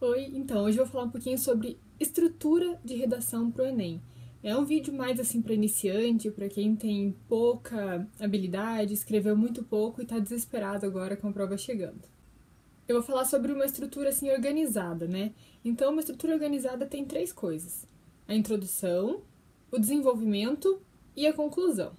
Oi, então, hoje eu vou falar um pouquinho sobre estrutura de redação para o Enem. É um vídeo mais assim para iniciante, para quem tem pouca habilidade, escreveu muito pouco e está desesperado agora com a prova chegando. Eu vou falar sobre uma estrutura assim organizada, né? Então, uma estrutura organizada tem três coisas: a introdução, o desenvolvimento e a conclusão.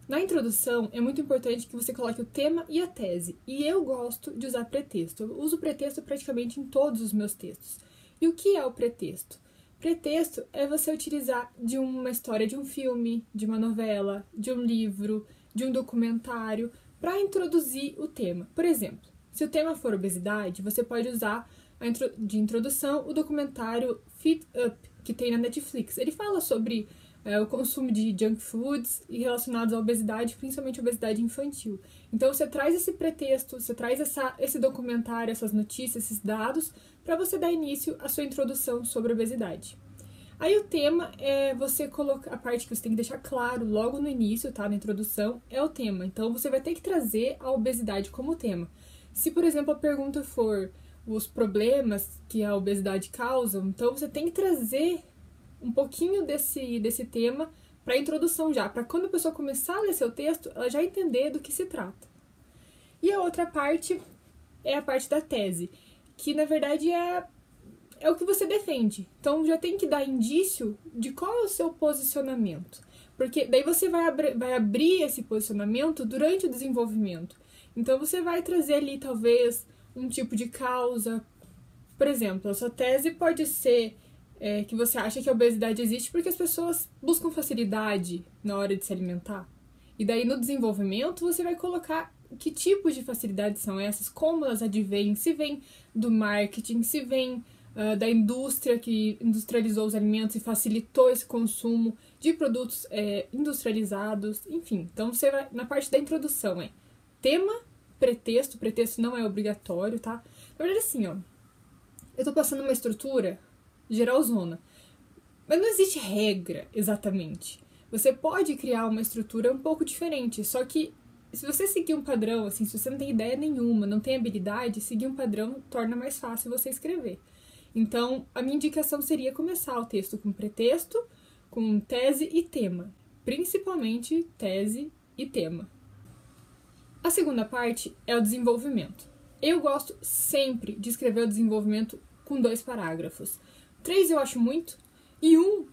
Na introdução, é muito importante que você coloque o tema e a tese. E eu gosto de usar pretexto. Eu uso pretexto praticamente em todos os meus textos. E o que é o pretexto? Pretexto é você utilizar de uma história de um filme, de uma novela, de um livro, de um documentário, para introduzir o tema. Por exemplo, se o tema for obesidade, você pode usar de introdução o documentário Fit Up, que tem na Netflix. Ele fala sobre o consumo de junk foods e relacionados à obesidade, principalmente obesidade infantil. Então você traz esse pretexto, você traz esse documentário, essas notícias, esses dados, para você dar início à sua introdução sobre obesidade. Aí o tema é você colocar, a parte que você tem que deixar claro logo no início, tá? Na introdução, é o tema. Então você vai ter que trazer a obesidade como tema. Se, por exemplo, a pergunta for os problemas que a obesidade causa, então você tem que trazer um pouquinho desse tema para a introdução já, para quando a pessoa começar a ler seu texto, ela já entender do que se trata. E a outra parte é a parte da tese, que na verdade é o que você defende. Então já tem que dar indício de qual é o seu posicionamento. Porque daí você vai abrir esse posicionamento durante o desenvolvimento. Então você vai trazer ali talvez um tipo de causa. Por exemplo, a sua tese pode ser que você acha que a obesidade existe porque as pessoas buscam facilidade na hora de se alimentar. E daí no desenvolvimento você vai colocar que tipos de facilidades são essas, como elas advêm, se vem do marketing, se vem da indústria que industrializou os alimentos e facilitou esse consumo de produtos industrializados, enfim. Então você vai, na parte da introdução tema, pretexto não é obrigatório, tá? Na verdade assim, ó, eu tô passando uma estrutura geralzona. Mas não existe regra, exatamente. Você pode criar uma estrutura um pouco diferente, só que se você seguir um padrão, assim, se você não tem ideia nenhuma, não tem habilidade, seguir um padrão torna mais fácil você escrever. Então, a minha indicação seria começar o texto com pretexto, com tese e tema. Principalmente tese e tema. A segunda parte é o desenvolvimento. Eu gosto sempre de escrever o desenvolvimento com 2 parágrafos. 3 eu acho muito, e 1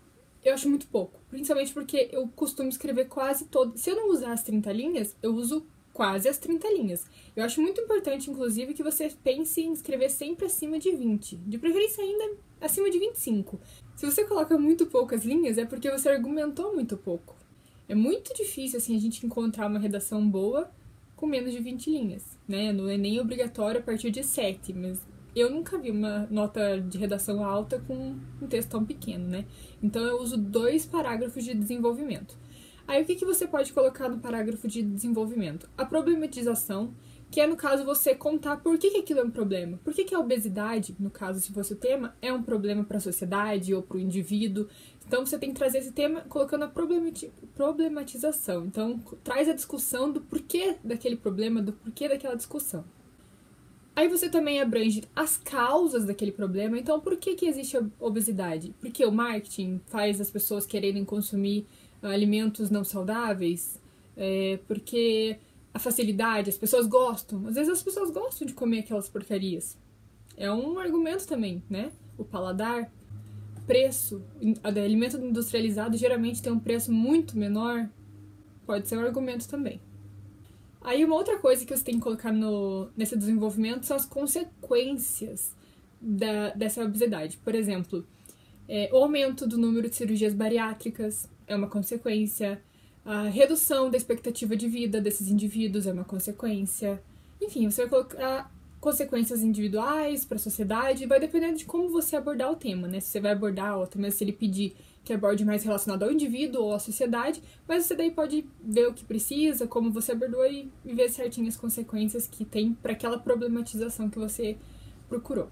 eu acho muito pouco. Principalmente porque eu costumo escrever quase todo. Se eu não usar as 30 linhas, eu uso quase as 30 linhas. Eu acho muito importante, inclusive, que você pense em escrever sempre acima de 20. De preferência ainda acima de 25. Se você coloca muito poucas linhas, é porque você argumentou muito pouco. É muito difícil, assim, a gente encontrar uma redação boa com menos de 20 linhas, né? No Enem é obrigatório a partir de 7, mas eu nunca vi uma nota de redação alta com um texto tão pequeno, né? Então eu uso 2 parágrafos de desenvolvimento. Aí o que você pode colocar no parágrafo de desenvolvimento? A problematização, que é no caso você contar por que aquilo é um problema. Por que a obesidade, no caso se fosse o tema, é um problema para a sociedade ou para o indivíduo. Então você tem que trazer esse tema colocando a problematização. Então traz a discussão do porquê daquele problema, do porquê daquela discussão. Aí você também abrange as causas daquele problema. Então, por que existe a obesidade? Porque o marketing faz as pessoas quererem consumir alimentos não saudáveis? Porque a facilidade, as pessoas gostam. Às vezes as pessoas gostam de comer aquelas porcarias. É um argumento também, né? O paladar. Preço. Alimento industrializado geralmente tem um preço muito menor. Pode ser um argumento também. Aí uma outra coisa que você tem que colocar nesse desenvolvimento são as consequências dessa obesidade. Por exemplo, o aumento do número de cirurgias bariátricas é uma consequência, a redução da expectativa de vida desses indivíduos é uma consequência. Enfim, você vai colocar consequências individuais para a sociedade, vai dependendo de como você abordar o tema, né? Se você vai abordar ou também se ele pedir que aborde mais relacionado ao indivíduo ou à sociedade, mas você daí pode ver o que precisa, como você abordou e ver certinho as consequências que tem para aquela problematização que você procurou.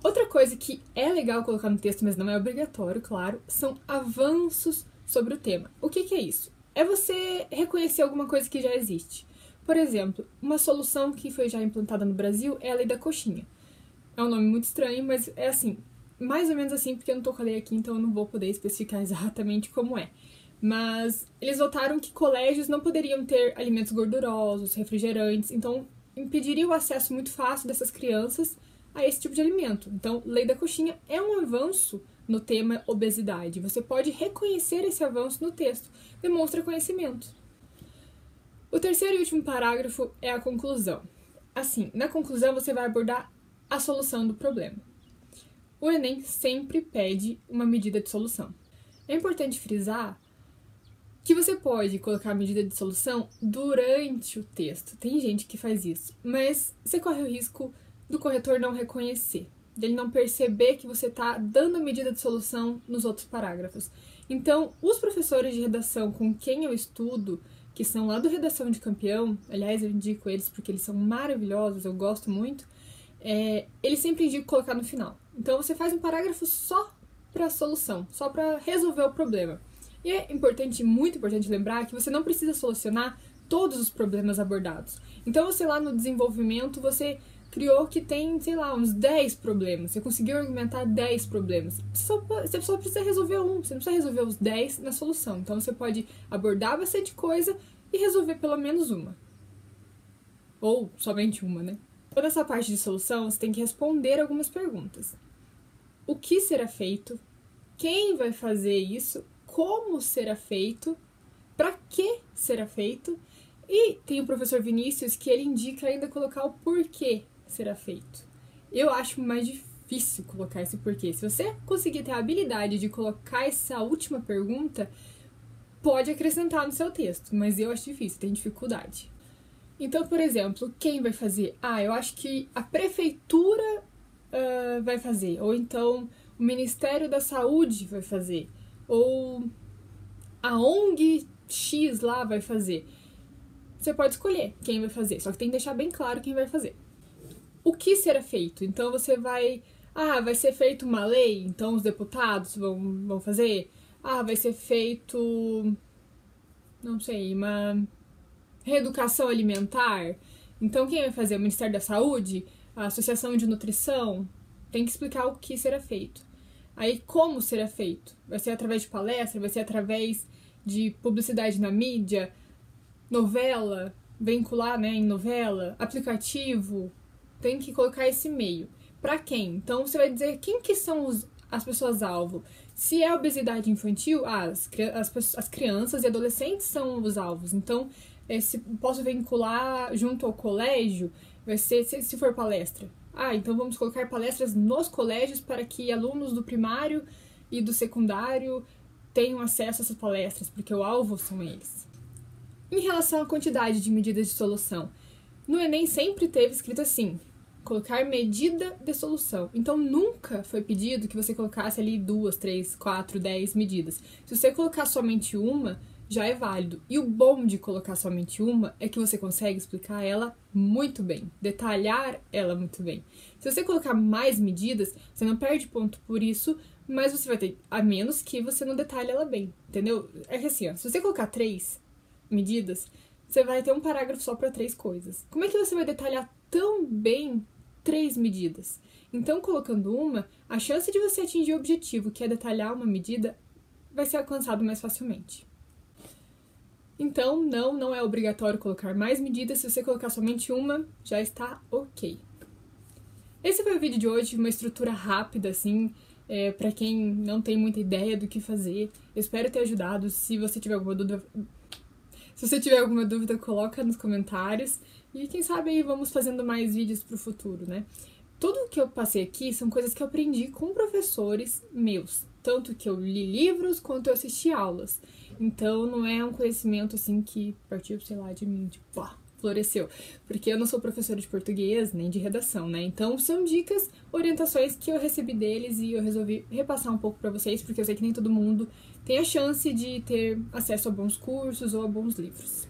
Outra coisa que é legal colocar no texto, mas não é obrigatório, claro, são avanços sobre o tema. O que é isso? É você reconhecer alguma coisa que já existe. Por exemplo, uma solução que foi já implantada no Brasil é a lei da coxinha. É um nome muito estranho, mas é assim, mais ou menos assim, porque eu não tô com a lei aqui, então eu não vou poder especificar exatamente como é. Mas eles votaram que colégios não poderiam ter alimentos gordurosos, refrigerantes, então impediria o acesso muito fácil dessas crianças a esse tipo de alimento. Então, lei da coxinha é um avanço no tema obesidade. Você pode reconhecer esse avanço no texto, demonstra conhecimento. O terceiro e último parágrafo é a conclusão. Assim, na conclusão você vai abordar a solução do problema. O Enem sempre pede uma medida de solução. É importante frisar que você pode colocar a medida de solução durante o texto. Tem gente que faz isso, mas você corre o risco do corretor não reconhecer, dele não perceber que você está dando a medida de solução nos outros parágrafos. Então, os professores de redação com quem eu estudo, que são lá do Redação de Campeão, aliás, eu indico eles porque eles são maravilhosos, eu gosto muito, eles sempre indicam colocar no final. Então, você faz um parágrafo só para a solução, só para resolver o problema. E é importante, muito importante lembrar que você não precisa solucionar todos os problemas abordados. Então, você lá no desenvolvimento, você criou que tem, sei lá, uns 10 problemas. Você conseguiu argumentar 10 problemas. Você só precisa resolver um, você não precisa resolver os 10 na solução. Então, você pode abordar bastante coisa e resolver pelo menos uma. Ou somente uma, né? Toda essa parte de solução, você tem que responder algumas perguntas. O que será feito? Quem vai fazer isso? Como será feito? Para que será feito? E tem o professor Vinícius que ele indica ainda colocar o porquê será feito. Eu acho mais difícil colocar esse porquê. Se você conseguir ter a habilidade de colocar essa última pergunta, pode acrescentar no seu texto, mas eu acho difícil, tenho dificuldade. Então, por exemplo, quem vai fazer? Eu acho que a prefeitura vai fazer, ou então o Ministério da Saúde vai fazer, ou a ONG X lá vai fazer. Você pode escolher quem vai fazer, só que tem que deixar bem claro quem vai fazer. O que será feito? Então você vai ser feito uma lei, então os deputados vão fazer. Vai ser feito, não sei, uma reeducação alimentar. Então quem vai fazer? O Ministério da Saúde? A Associação de Nutrição? Tem que explicar o que será feito. Aí como será feito? Vai ser através de palestra? Vai ser através de publicidade na mídia? Novela? Vincular, né, em novela? Aplicativo? Tem que colocar esse meio. Para quem? Então, você vai dizer quem que são as pessoas-alvo. Se é obesidade infantil, as crianças e adolescentes são os alvos. Então, se posso vincular junto ao colégio, vai ser, se for palestra. Então vamos colocar palestras nos colégios para que alunos do primário e do secundário tenham acesso a essas palestras, porque o alvo são eles. Em relação à quantidade de medidas de solução, no Enem sempre teve escrito assim, colocar medida de solução. Então nunca foi pedido que você colocasse ali 2, 3, 4, 10 medidas. Se você colocar somente uma, já é válido. E o bom de colocar somente uma é que você consegue explicar ela muito bem, detalhar ela muito bem. Se você colocar mais medidas, você não perde ponto por isso, mas você vai ter, a menos que você não detalhe ela bem, entendeu? É que assim, se você colocar 3 medidas, você vai ter um parágrafo só para 3 coisas. Como é que você vai detalhar tão bem 3 medidas? Então, colocando uma, a chance de você atingir o objetivo, que é detalhar uma medida, vai ser alcançado mais facilmente. Então, não é obrigatório colocar mais medidas, se você colocar somente uma, já está ok. Esse foi o vídeo de hoje, uma estrutura rápida, assim, para quem não tem muita ideia do que fazer. Eu espero ter ajudado. Se você tiver alguma dúvida, coloca nos comentários. E quem sabe aí vamos fazendo mais vídeos pro futuro, né? Tudo que eu passei aqui são coisas que eu aprendi com professores meus. Tanto que eu li livros, quanto eu assisti aulas. Então, não é um conhecimento, assim, que partiu, sei lá, de mim, tipo, floresceu. Porque eu não sou professora de português, nem de redação, né? Então, são dicas, orientações que eu recebi deles e eu resolvi repassar um pouco pra vocês, porque eu sei que nem todo mundo tem a chance de ter acesso a bons cursos ou a bons livros.